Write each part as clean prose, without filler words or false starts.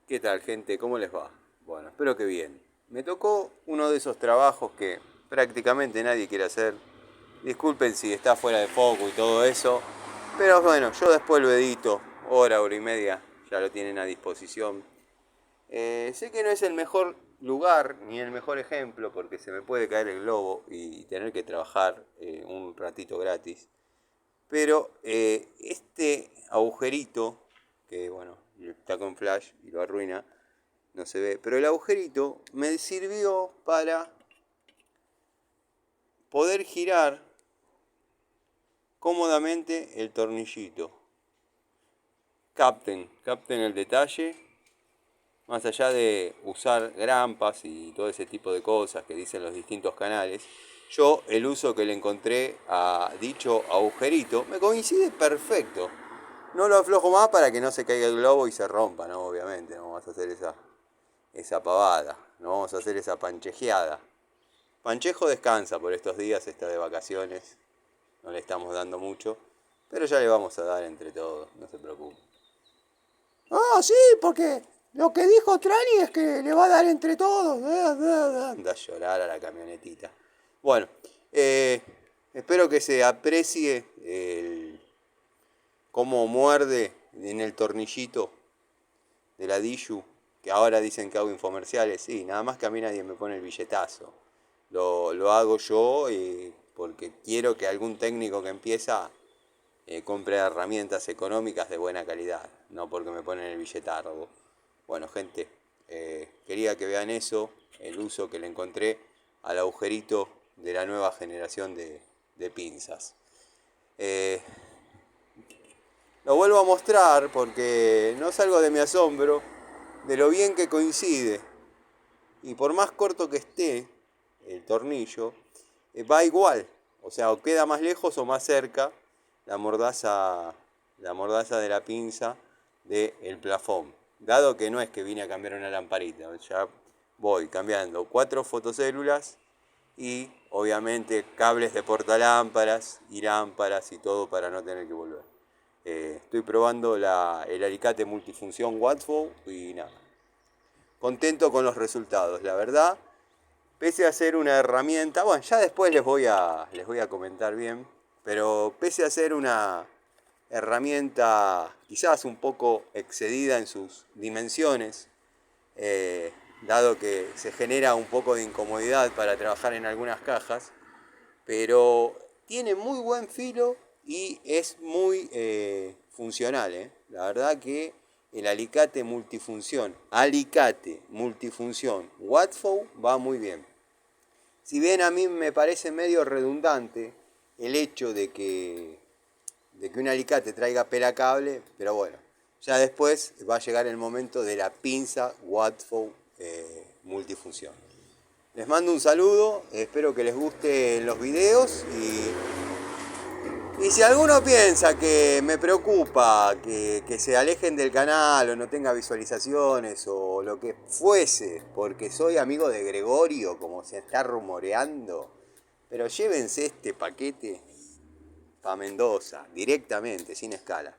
¿Qué tal, gente? ¿Cómo les va? Bueno, espero que bien. Me tocó uno de esos trabajos que prácticamente nadie quiere hacer. Disculpen si está fuera de foco y todo eso, pero bueno, yo después lo edito, hora y media, ya lo tienen a disposición. Sé que no es el mejor lugar ni el mejor ejemplo porque se me puede caer el globo y tener que trabajar un ratito gratis. Pero este agujerito, que bueno, está con flash y lo arruina, no se ve, pero el agujerito me sirvió para poder girar cómodamente el tornillito. Capten el detalle, más allá de usar grampas y todo ese tipo de cosas que dicen los distintos canales. Yo el uso que le encontré a dicho agujerito me coincide perfecto. No lo aflojo más para que no se caiga el globo y se rompa, ¿no? Obviamente, no vamos a hacer esa pavada, no vamos a hacer esa panchejeada. Panchejo descansa por estos días, está de vacaciones, no le estamos dando mucho, pero ya le vamos a dar entre todos, no se preocupe. Ah, sí, porque lo que dijo Trani es que le va a dar entre todos. Anda a llorar a la camionetita. Bueno, espero que se aprecie cómo muerde en el tornillito de la Dishu, que ahora dicen que hago infomerciales. Sí, nada más que a mí nadie me pone el billetazo. Lo hago yo porque quiero que algún técnico que empieza compre herramientas económicas de buena calidad, no porque me ponen el billetardo. Bueno, gente, quería que vean eso, el uso que le encontré al agujerito de la nueva generación de pinzas. Eh, lo vuelvo a mostrar porque no salgo de mi asombro de lo bien que coincide. Y por más corto que esté el tornillo, va igual. O sea, o queda más lejos o más cerca la mordaza, la mordaza de la pinza del plafón. Dado que no es que vine a cambiar una lamparita, ya voy cambiando 4 fotocélulas y obviamente cables de portalámparas y lámparas y todo para no tener que volver. Estoy probando el alicate multifunción Wattsbow y nada, contento con los resultados, la verdad. Pese a ser una herramienta, bueno, ya después les voy a comentar bien, pero pese a ser una herramienta quizás un poco excedida en sus dimensiones, dado que se genera un poco de incomodidad para trabajar en algunas cajas, pero tiene muy buen filo y es muy funcional. La verdad que el alicate multifunción Wattsbow va muy bien. Si bien a mí me parece medio redundante el hecho de que un alicate traiga pelacable, pero bueno, ya después va a llegar el momento de la pinza Wattsbow multifunción. Les mando un saludo, espero que les gusten los videos y si alguno piensa que me preocupa que se alejen del canal o no tenga visualizaciones o lo que fuese, porque soy amigo de Gregorio, como se está rumoreando, pero llévense este paquete para Mendoza, directamente, sin escala.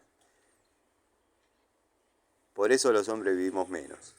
Por eso los hombres vivimos menos.